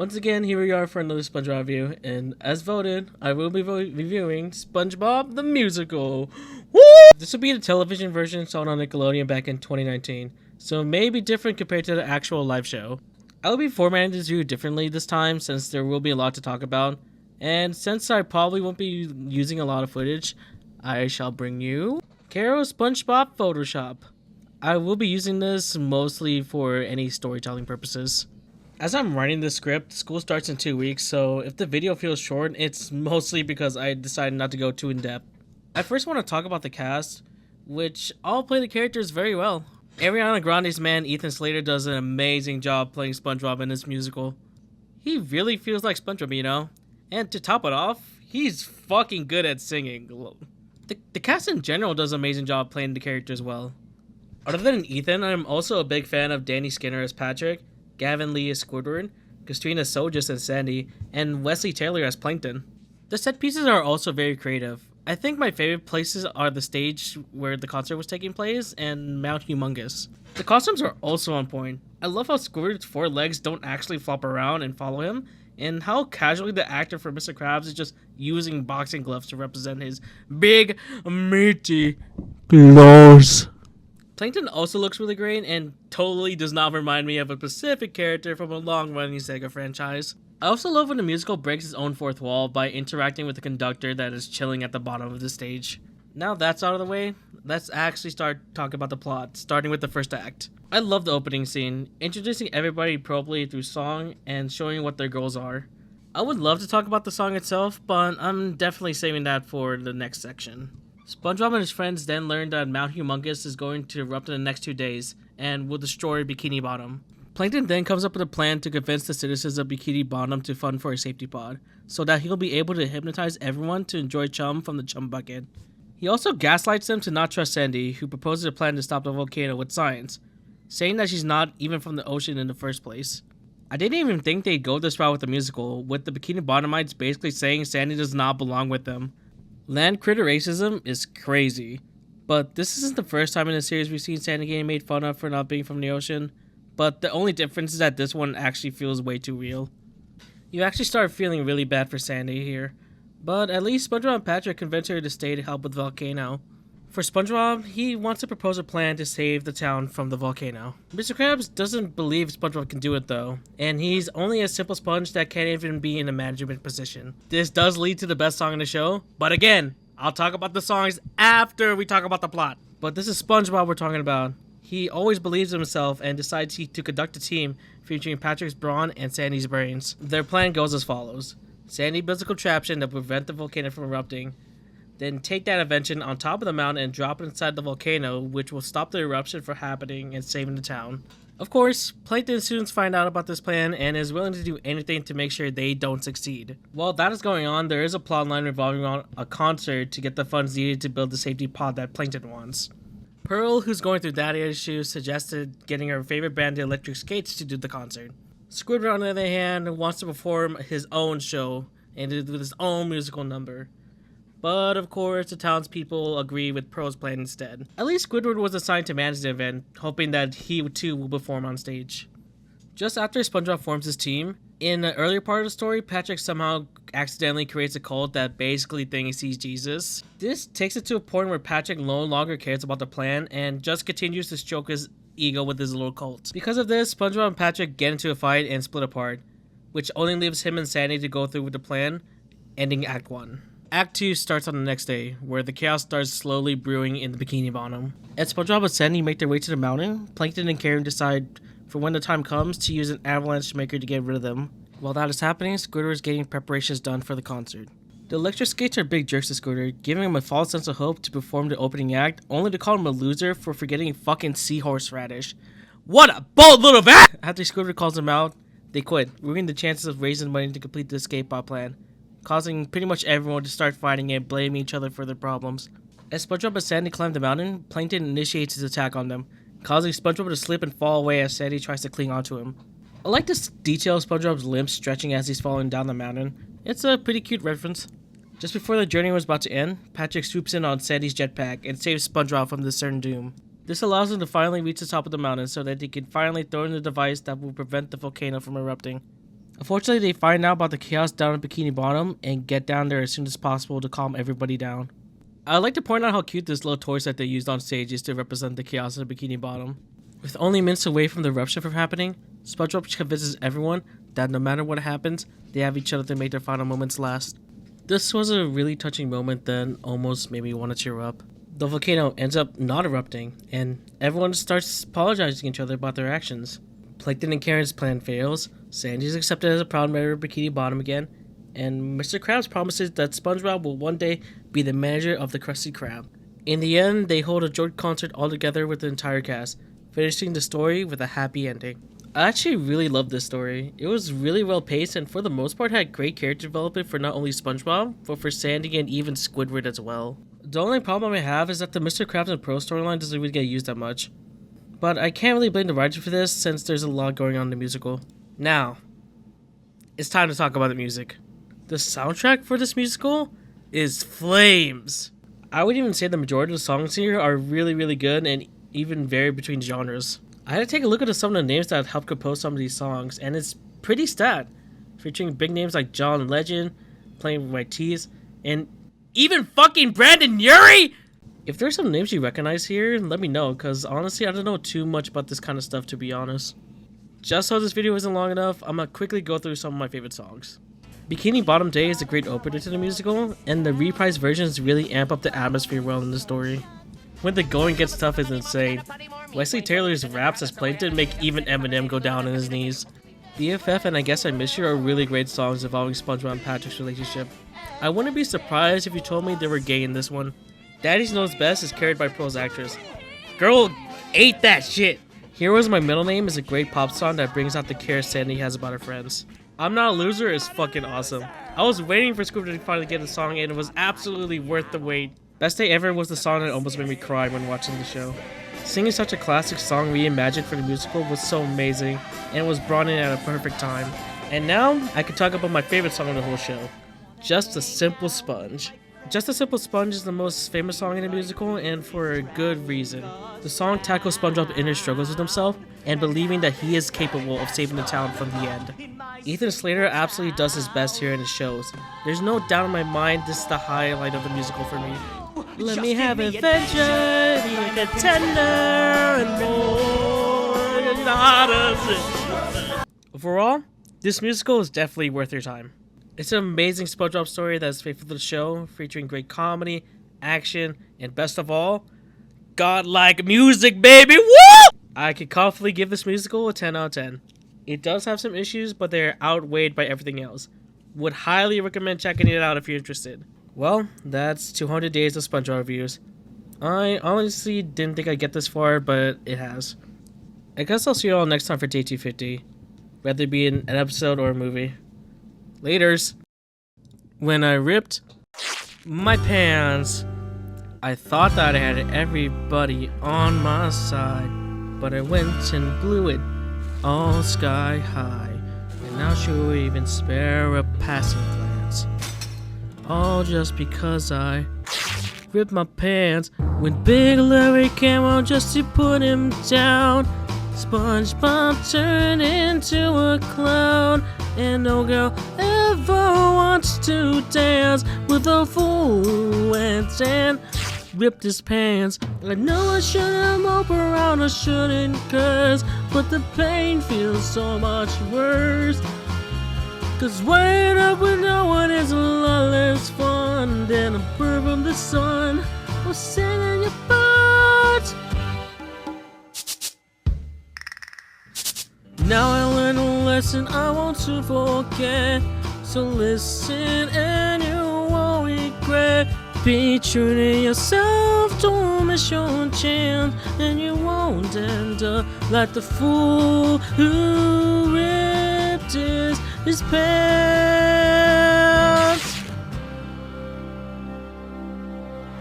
Once again, here we are for another SpongeBob review, and as voted, I will be reviewing SpongeBob the Musical. Woo! This will be the television version shown on Nickelodeon back in 2019, so it may be different compared to the actual live show. I will be formatting this review differently this time since there will be a lot to talk about, and since I probably won't be using a lot of footage, I shall bring you Kero SpongeBob Photoshop. I will be using this mostly for any storytelling purposes. As I'm writing this script, school starts in 2 weeks, so if the video feels short, it's mostly because I decided not to go too in-depth. I first want to talk about the cast, which all play the characters very well. Ariana Grande's man Ethan Slater does an amazing job playing SpongeBob in this musical. He really feels like SpongeBob, you know? And to top it off, he's fucking good at singing. The cast in general does an amazing job playing the characters well. Other than Ethan, I'm also a big fan of Danny Skinner as Patrick, Gavin Lee as Squidward, Katrina Sojus as Sandy, and Wesley Taylor as Plankton. The set pieces are also very creative. I think my favorite places are the stage where the concert was taking place and Mount Humongous. The costumes are also on point. I love how Squidward's 4 legs don't actually flop around and follow him, and how casually the actor for Mr. Krabs is just using boxing gloves to represent his big, meaty claws. Plankton also looks really great and totally does not remind me of a specific character from a long-running Sega franchise. I also love when the musical breaks its own fourth wall by interacting with the conductor that is chilling at the bottom of the stage. Now that's out of the way, let's actually start talking about the plot, starting with the first act. I love the opening scene, introducing everybody properly through song and showing what their goals are. I would love to talk about the song itself, but I'm definitely saving that for the next section. SpongeBob and his friends then learn that Mount Humongous is going to erupt in the next 2 days and will destroy Bikini Bottom. Plankton then comes up with a plan to convince the citizens of Bikini Bottom to fund for a safety pod, so that he'll be able to hypnotize everyone to enjoy chum from the chum bucket. He also gaslights them to not trust Sandy, who proposes a plan to stop the volcano with science, saying that she's not even from the ocean in the first place. I didn't even think they'd go this route with the musical, with the Bikini Bottomites basically saying Sandy does not belong with them. Land critter racism is crazy, but this isn't the first time in the series we've seen Sandy getting made fun of for not being from the ocean, but the only difference is that this one actually feels way too real. You actually start feeling really bad for Sandy here, but at least SpongeBob and Patrick convince her to stay to help with the volcano. For SpongeBob, he wants to propose a plan to save the town from the volcano. Mr. Krabs doesn't believe SpongeBob can do it though, and he's only a simple sponge that can't even be in a management position. This does lead to the best song in the show, but again, I'll talk about the songs after we talk about the plot. But this is SpongeBob we're talking about. He always believes in himself and decides to conduct a team featuring Patrick's brawn and Sandy's brains. Their plan goes as follows. Sandy builds a contraption that will prevent the volcano from erupting. Then take that invention on top of the mountain and drop it inside the volcano, which will stop the eruption from happening and saving the town. Of course, Plankton students find out about this plan and is willing to do anything to make sure they don't succeed. While that is going on, there is a plotline revolving around a concert to get the funds needed to build the safety pod that Plankton wants. Pearl, who's going through daddy issues, suggested getting her favorite band, the Electric Skates, to do the concert. Squidward, on the other hand, wants to perform his own show and with his own musical number. But of course, the townspeople agree with Pearl's plan instead. At least Squidward was assigned to manage the event, hoping that he too will perform on stage. Just after SpongeBob forms his team, in the earlier part of the story, Patrick somehow accidentally creates a cult that basically thinks he's Jesus. This takes it to a point where Patrick no longer cares about the plan and just continues to stroke his ego with his little cult. Because of this, SpongeBob and Patrick get into a fight and split apart, which only leaves him and Sandy to go through with the plan, ending Act 1. Act 2 starts on the next day, where the chaos starts slowly brewing in the Bikini Bottom. As SpongeBob and Sandy make their way to the mountain, Plankton and Karen decide for when the time comes to use an avalanche maker to get rid of them. While that is happening, Squidward is getting preparations done for the concert. The Electric Skates are big jerks to Squidward, giving him a false sense of hope to perform the opening act, only to call him a loser for forgetting fucking seahorse radish. What a bold little bat! After Squidward calls him out, they quit, ruining the chances of raising money to complete the escape pod plan, causing pretty much everyone to start fighting and blaming each other for their problems. As SpongeBob and Sandy climb the mountain, Plankton initiates his attack on them, causing SpongeBob to slip and fall away as Sandy tries to cling onto him. I like this detail of SpongeBob's limbs stretching as he's falling down the mountain. It's a pretty cute reference. Just before the journey was about to end, Patrick swoops in on Sandy's jetpack and saves SpongeBob from the certain doom. This allows him to finally reach the top of the mountain so that he can finally throw in the device that will prevent the volcano from erupting. Unfortunately, they find out about the chaos down at Bikini Bottom and get down there as soon as possible to calm everybody down. I'd like to point out how cute this little toy set they used on stage is to represent the chaos at Bikini Bottom. With only minutes away from the eruption from happening, SpongeBob convinces everyone that no matter what happens, they have each other to make their final moments last. This was a really touching moment that almost made me want to cheer up. The volcano ends up not erupting, and everyone starts apologizing to each other about their actions. Plankton and Karen's plan fails, Sandy is accepted as a proud member of Bikini Bottom again, and Mr. Krabs promises that SpongeBob will one day be the manager of the Krusty Krab. In the end, they hold a joint concert all together with the entire cast, finishing the story with a happy ending. I actually really loved this story. It was really well paced and for the most part had great character development for not only SpongeBob, but for Sandy and even Squidward as well. The only problem I have is that the Mr. Krabs and Pro storyline doesn't really get used that much. But I can't really blame the writer for this since there's a lot going on in the musical. Now, it's time to talk about the music. The soundtrack for this musical is flames. I would even say the majority of the songs here are really good and even vary between genres. I had to take a look at some of the names that helped compose some of these songs, and it's pretty stat, featuring big names like John Legend, Playing With My Teeth, and even fucking Brandon Urie! If there's some names you recognize here, let me know, because honestly I don't know too much about this kind of stuff to be honest. Just so this video isn't long enough, I'm gonna quickly go through some of my favorite songs. Bikini Bottom Day is a great opener to the musical, and the reprised versions really amp up the atmosphere well in the story. When the going gets tough is insane. Wesley Taylor's raps as Plankton make even Eminem go down on his knees. BFF and I Guess I Miss You are really great songs involving SpongeBob and Patrick's relationship. I wouldn't be surprised if you told me they were gay in this one. Daddy's Knows Best is carried by Pro's actress. Girl ate that shit! Heroes My Middle Name is a great pop song that brings out the care Sandy has about her friends. I'm Not a Loser is fucking awesome. I was waiting for Squidward to finally get the song and it was absolutely worth the wait. Best Day Ever was the song that almost made me cry when watching the show. Singing such a classic song reimagined for the musical was so amazing, and it was brought in at a perfect time. And now, I can talk about my favorite song of the whole show, Just a Simple Sponge. Just a Simple Sponge is the most famous song in the musical, and for a good reason. The song tackles SpongeBob's inner struggles with himself, and believing that he is capable of saving the town from the end. Ethan Slater absolutely does his best here and it shows. There's no doubt in my mind this is the highlight of the musical for me. Let me have adventure, be a contender, and more, not a... Overall, this musical is definitely worth your time. It's an amazing SpongeBob story that is faithful to the show, featuring great comedy, action, and best of all, godlike music, baby! Woo! I could confidently give this musical a 10 out of 10. It does have some issues, but they're outweighed by everything else. Would highly recommend checking it out if you're interested. Well, that's 200 days of SpongeBob reviews. I honestly didn't think I'd get this far, but it has. I guess I'll see you all next time for day 250, whether it be an episode or a movie. Laters. When I ripped my pants, I thought that I had everybody on my side, but I went and blew it all sky high, and now she'll even spare a passing glance. All just because I ripped my pants when Big Larry came on just to put him down. SpongeBob turned into a clown, and no girl ever wants to dance with a fool and ripped his pants. I know I shouldn't mope around, I shouldn't curse, but the pain feels so much worse. Cause weighing up with no one is a lot less fun than a bird from the sun or singing your butt. Now I learned a lesson I want to forget, so listen and you won't regret. Be true to yourself, don't miss your chance, and you won't end up like the fool who ripped his pants.